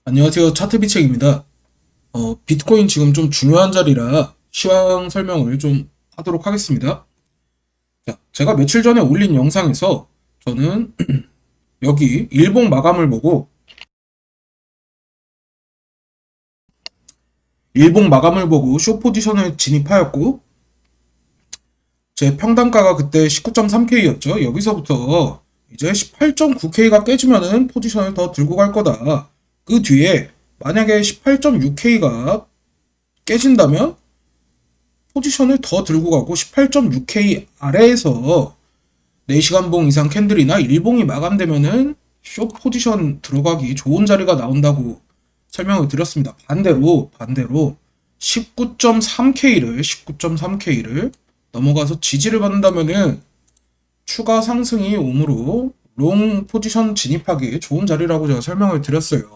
안녕하세요. 차트비책입니다. 비트코인 지금 좀 중요한 자리라 시황 설명을 좀 하도록 하겠습니다. 자, 제가 며칠 전에 올린 영상에서 저는 여기 일봉 마감을 보고 숏 포지션을 진입하였고 제 평단가가 그때 19.3K였죠. 여기서부터 이제 18.9K가 깨지면은 포지션을 더 들고 갈 거다. 그 뒤에 만약에 18.6K가 깨진다면 포지션을 더 들고 가고 18.6K 아래에서 4시간봉 이상 캔들이나 일봉이 마감되면은 숏 포지션 들어가기 좋은 자리가 나온다고 설명을 드렸습니다. 반대로 19.3K를 넘어가서 지지를 받는다면은 추가 상승이 오므로 롱 포지션 진입하기 좋은 자리라고 제가 설명을 드렸어요.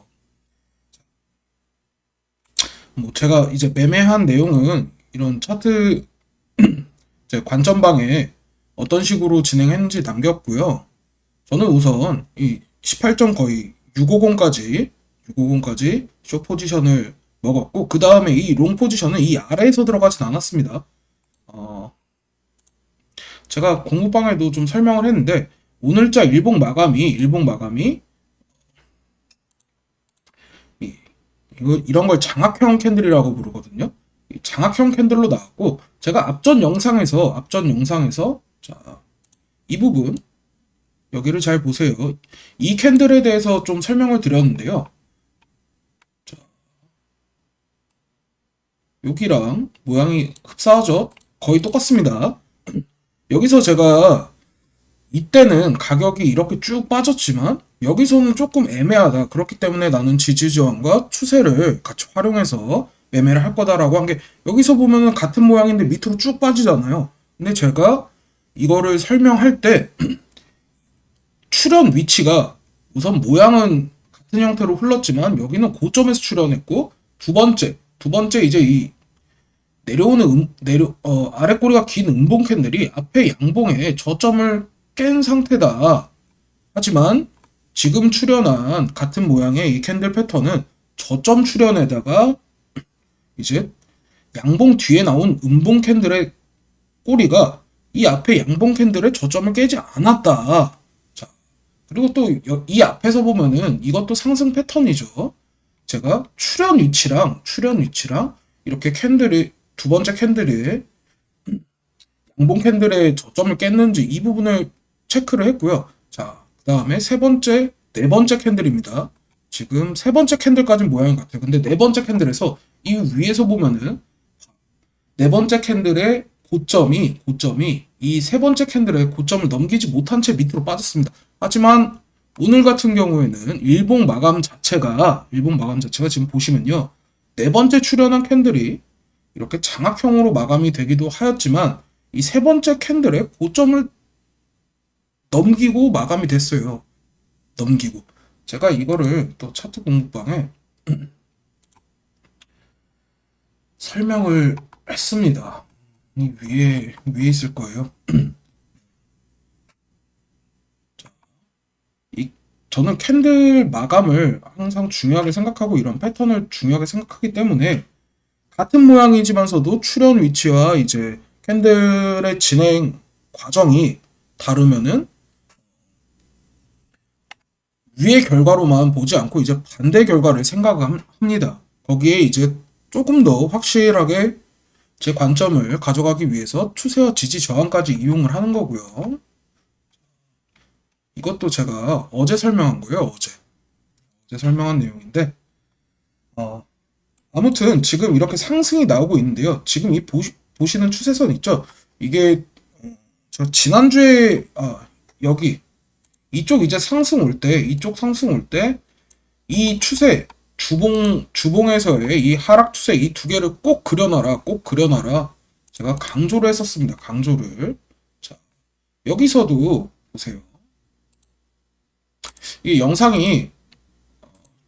뭐 제가 이제 매매한 내용은 이런 차트 제 관전방에 어떤 식으로 진행했는지 남겼고요. 저는 우선 이 18점 거의 650까지 숏 포지션을 먹었고 그 다음에 이 롱 포지션은 이 아래에서 들어가진 않았습니다. 제가 공부방에도 좀 설명을 했는데 오늘자 일봉 마감이 이런 걸 장악형 캔들이라고 부르거든요. 장악형 캔들로 나왔고 제가 앞전 영상에서 자, 이 부분 여기를 잘 보세요. 이 캔들에 대해서 좀 설명을 드렸는데요. 자, 여기랑 모양이 흡사하죠? 거의 똑같습니다. 여기서 제가 이때는 가격이 이렇게 쭉 빠졌지만 여기서는 조금 애매하다. 그렇기 때문에 나는 지지저항과 추세를 같이 활용해서 매매를 할 거다라고 한 게 여기서 보면은 같은 모양인데 밑으로 쭉 빠지잖아요. 근데 제가 이거를 설명할 때 출현 위치가 우선 모양은 같은 형태로 흘렀지만 여기는 고점에서 출현했고 두 번째 이제 이 내려오는 아래 꼬리가 긴 음봉 캔들이 앞에 양봉에 저점을 깬 상태다. 하지만 지금 출현한 같은 모양의 이 캔들 패턴은 저점 출현에다가 이제 양봉 뒤에 나온 음봉 캔들의 꼬리가 이 앞에 양봉 캔들의 저점을 깨지 않았다. 자, 그리고 또 이 앞에서 보면은 이것도 상승 패턴이죠. 제가 출현 위치랑 이렇게 캔들이 두 번째 캔들이 양봉 캔들의 저점을 깼는지 이 부분을 체크를 했고요. 자, 그 다음에 네 번째 캔들입니다. 지금 세 번째 캔들까지는 모양이 같아요. 근데 네 번째 캔들에서 이 위에서 보면은 네 번째 캔들의 고점이 이 세 번째 캔들의 고점을 넘기지 못한 채 밑으로 빠졌습니다. 하지만 오늘 같은 경우에는 일봉 마감 자체가 지금 보시면요. 네 번째 출현한 캔들이 이렇게 장악형으로 마감이 되기도 하였지만 이 세 번째 캔들의 고점을 넘기고 마감이 됐어요. 제가 이거를 또 차트 공부방에 설명을 했습니다. 이 위에 있을 거예요. 저는 캔들 마감을 항상 중요하게 생각하고 이런 패턴을 중요하게 생각하기 때문에 같은 모양이지만서도 출현 위치와 이제 캔들의 진행 과정이 다르면은 위의 결과로만 보지 않고 이제 반대 결과를 생각합니다. 거기에 이제 조금 더 확실하게 제 관점을 가져가기 위해서 추세와 지지 저항까지 이용을 하는 거고요. 이것도 제가 어제 설명한 거예요. 어제 설명한 내용인데 아무튼 지금 이렇게 상승이 나오고 있는데요. 지금 이 보시는 추세선 있죠? 이게 저 지난주에 여기 이쪽 이제 상승 올 때 이 추세 주봉에서의 이 하락 추세 이 두 개를 꼭 그려놔라. 제가 강조를 했었습니다. 자, 여기서도 보세요. 이 영상이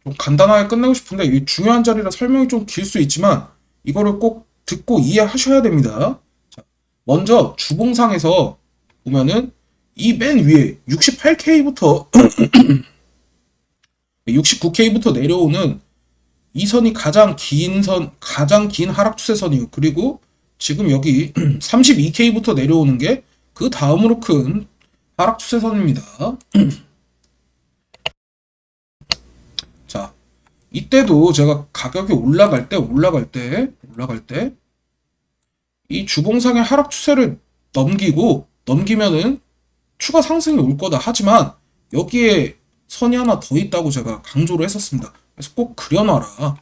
좀 간단하게 끝내고 싶은데 이 중요한 자리라 설명이 좀 길 수 있지만 이거를 꼭 듣고 이해하셔야 됩니다. 자, 먼저 주봉상에서 보면은 이 맨 위에 68K부터 69K부터 내려오는 이 선이 가장 긴 하락 추세선이에요. 그리고 지금 여기 32K부터 내려오는 게 그 다음으로 큰 하락 추세선입니다. 자, 이때도 제가 가격이 올라갈 때 이 주봉상의 하락 추세를 넘기면은 추가 상승이 올 거다. 하지만 여기에 선이 하나 더 있다고 제가 강조를 했었습니다. 그래서 꼭 그려놔라.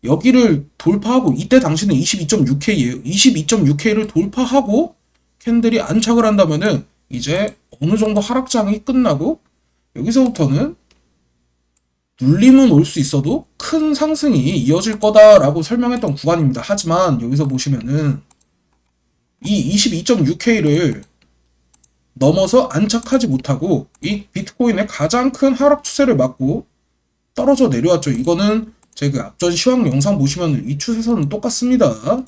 여기를 돌파하고, 이때 당시는 22.6K예요. 22.6K를 돌파하고 캔들이 안착을 한다면은 이제 어느 정도 하락장이 끝나고 여기서부터는 눌림은 올 수 있어도 큰 상승이 이어질 거다라고 설명했던 구간입니다. 하지만 여기서 보시면은 이 22.6K를 넘어서 안착하지 못하고 이 비트코인의 가장 큰 하락 추세를 맞고 떨어져 내려왔죠. 이거는 제가 앞전 시황 영상 보시면 이 추세선은 똑같습니다.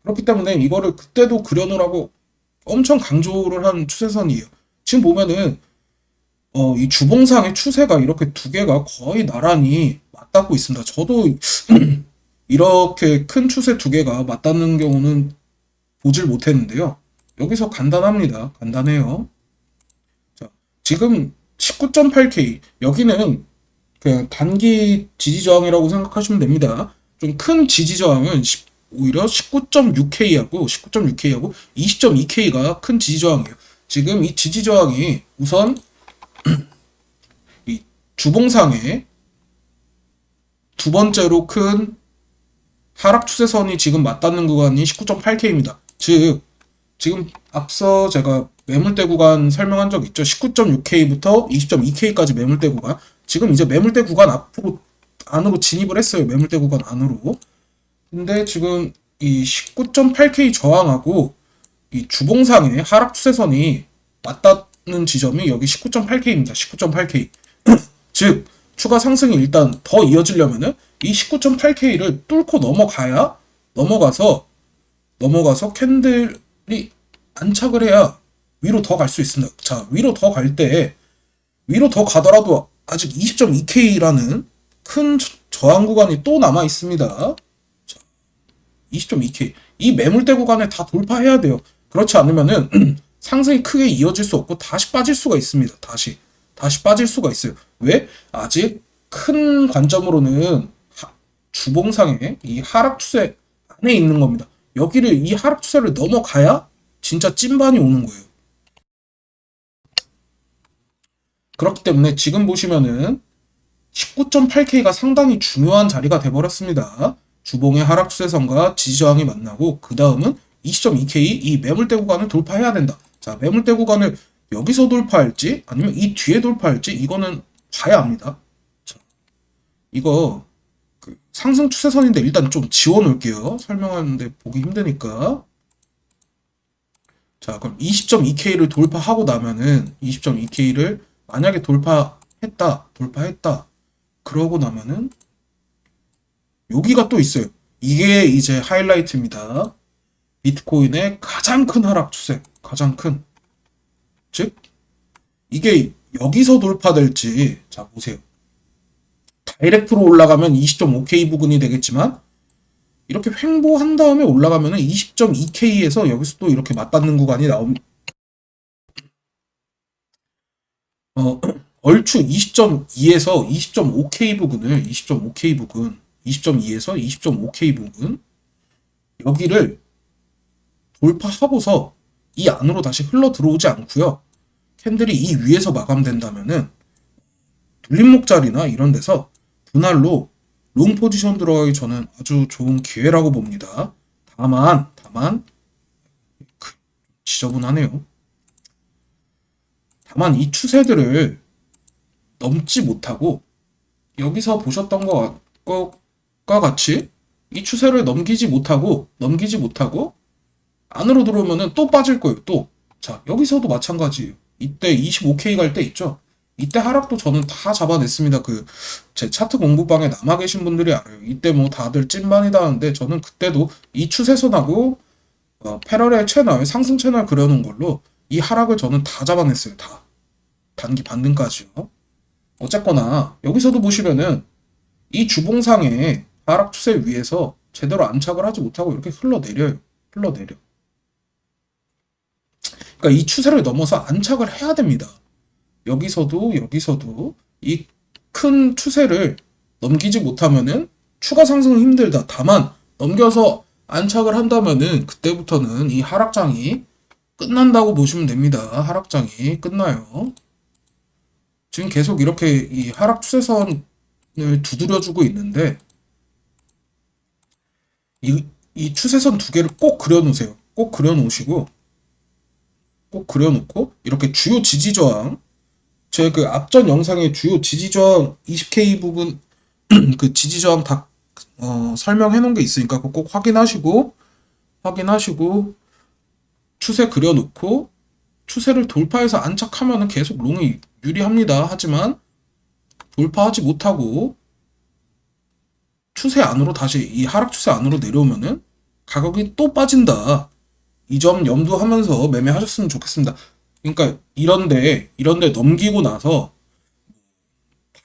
그렇기 때문에 이거를 그때도 그려놓으라고 엄청 강조를 한 추세선이에요. 지금 보면은 이 주봉상의 추세가 이렇게 두 개가 거의 나란히 맞닿고 있습니다. 저도 이렇게 큰 추세 두 개가 맞닿는 경우는 보질 못했는데요. 여기서 간단합니다. 간단해요. 자, 지금 19.8K, 여기는 그냥 단기 지지저항이라고 생각하시면 됩니다. 좀 큰 지지저항은 오히려 19.6K하고 20.2K가 큰 지지저항이에요. 지금 이 지지저항이 우선 이 주봉상의 두 번째로 큰 하락 추세선이 지금 맞닿는 구간이 19.8K입니다. 즉 지금 앞서 제가 매물대 구간 설명한 적 있죠. 19.6K부터 20.2K까지 매물대 구간. 지금 이제 매물대 구간 안으로 진입을 했어요. 매물대 구간 안으로. 근데 지금 이 19.8K 저항하고 이 주봉상의 하락 추세선이 맞닿는 지점이 여기 19.8K입니다. 19.8K. 즉 추가 상승이 일단 더 이어지려면은 이 19.8K를 뚫고 넘어가서 캔들이 안착을 해야 위로 더 갈 수 있습니다. 자, 위로 더 가더라도 아직 20.2K라는 큰 저항 구간이 또 남아 있습니다. 자, 20.2K. 이 매물대 구간에 다 돌파해야 돼요. 그렇지 않으면은 상승이 크게 이어질 수 없고 다시 빠질 수가 있습니다. 다시 빠질 수가 있어요. 왜? 아직 큰 관점으로는 주봉상의 이 하락 추세 안에 있는 겁니다. 이 하락 추세를 넘어가야 진짜 찐반이 오는 거예요. 그렇기 때문에 지금 보시면은 19.8K가 상당히 중요한 자리가 돼버렸습니다. 주봉의 하락 추세선과 지지저항이 만나고 그 다음은 20.2K 이 매물대 구간을 돌파해야 된다. 자, 매물대 구간을 여기서 돌파할지 아니면 이 뒤에 돌파할지 이거는 봐야 합니다. 자, 이거 상승 추세선인데 일단 좀 지워놓을게요. 설명하는데 보기 힘드니까. 자, 그럼 20.2K를 돌파하고 나면은 20.2K를 만약에 돌파했다. 그러고 나면은 여기가 또 있어요. 이게 이제 하이라이트입니다. 비트코인의 가장 큰 하락 추세. 즉 이게 여기서 돌파될지, 자 보세요. 다이렉트로 올라가면 20.5K 부근이 되겠지만 이렇게 횡보한 다음에 올라가면 20.2K에서 여기서 또 이렇게 맞닿는 구간이 나옵니다. 얼추 20.2에서 20.5K 부근을 20.2에서 20.5K 부근 여기를 돌파하고서 이 안으로 다시 흘러 들어오지 않고요. 캔들이 이 위에서 마감된다면은 눌림목 자리나 이런 데서 분할로 롱 포지션 들어가기 저는 아주 좋은 기회라고 봅니다. 다만 지저분하네요. 다만 이 추세들을 넘지 못하고 여기서 보셨던 것과 같이 이 추세를 넘기지 못하고 안으로 들어오면은 또 빠질 거예요. 또. 자, 여기서도 마찬가지예요. 이때 25K 갈 때 있죠. 이때 하락도 저는 다 잡아냈습니다. 제 차트 공부방에 남아 계신 분들이 알아요. 이때 뭐 다들 찐반이다 하는데 저는 그때도 이 추세선하고 패러렐 채널, 상승 채널 그려놓은 걸로 이 하락을 저는 다 잡아냈어요. 다. 단기 반등까지요. 어쨌거나 여기서도 보시면은 이 주봉상의 하락 추세 위에서 제대로 안착을 하지 못하고 이렇게 흘러내려요. 흘러내려. 그러니까 이 추세를 넘어서 안착을 해야 됩니다. 여기서도 이 큰 추세를 넘기지 못하면은 추가 상승은 힘들다. 다만 넘겨서 안착을 한다면은 그때부터는 이 하락장이 끝난다고 보시면 됩니다. 하락장이 끝나요. 지금 계속 이렇게 이 하락 추세선을 두드려주고 있는데 이 추세선 두 개를 꼭 그려놓으세요. 꼭 그려놓으시고 꼭 그려놓고 이렇게 주요 지지저항 제 그 앞전 영상의 주요 지지저항 20K 부분 그 지지저항 다 설명해 놓은 게 있으니까 그거 꼭 확인하시고 추세 그려놓고 추세를 돌파해서 안착하면은 계속 롱이 유리합니다. 하지만 돌파하지 못하고 추세 안으로 다시 이 하락 추세 안으로 내려오면은 가격이 또 빠진다. 이 점 염두하면서 매매하셨으면 좋겠습니다. 그러니까 이런데 넘기고 나서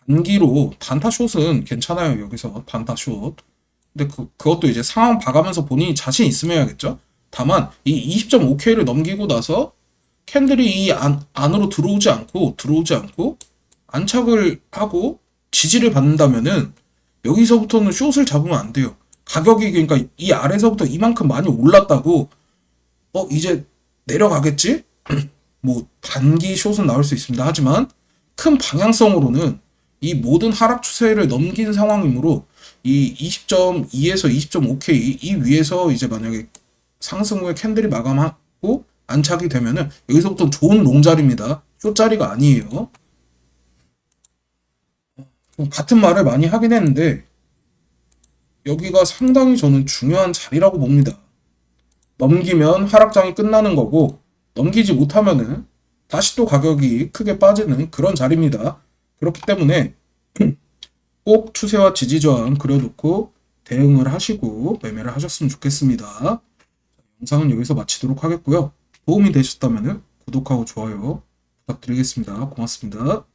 단기로 단타숏은 괜찮아요. 여기서 단타숏. 근데 그것도 이제 상황 봐가면서 본인이 자신 있으면 해야겠죠. 다만 이 20.5K를 넘기고 나서 캔들이 이 안으로 들어오지 않고 안착을 하고 지지를 받는다면은 여기서부터는 숏을 잡으면 안 돼요. 가격이 그러니까 이 아래서부터 이만큼 많이 올랐다고 이제 내려가겠지? 뭐 단기 숏은 나올 수 있습니다. 하지만 큰 방향성으로는 이 모든 하락 추세를 넘긴 상황이므로 이 20.2에서 20.5K 이 위에서 이제 만약에 상승 후에 캔들이 마감하고 안착이 되면은 여기서부터 좋은 롱자리입니다. 숏자리가 아니에요. 같은 말을 많이 하긴 했는데 여기가 상당히 저는 중요한 자리라고 봅니다. 넘기면 하락장이 끝나는 거고 넘기지 못하면은 다시 또 가격이 크게 빠지는 그런 자리입니다. 그렇기 때문에 꼭 추세와 지지저항 그려놓고 대응을 하시고 매매를 하셨으면 좋겠습니다. 영상은 여기서 마치도록 하겠고요. 도움이 되셨다면 구독하고 좋아요 부탁드리겠습니다. 고맙습니다.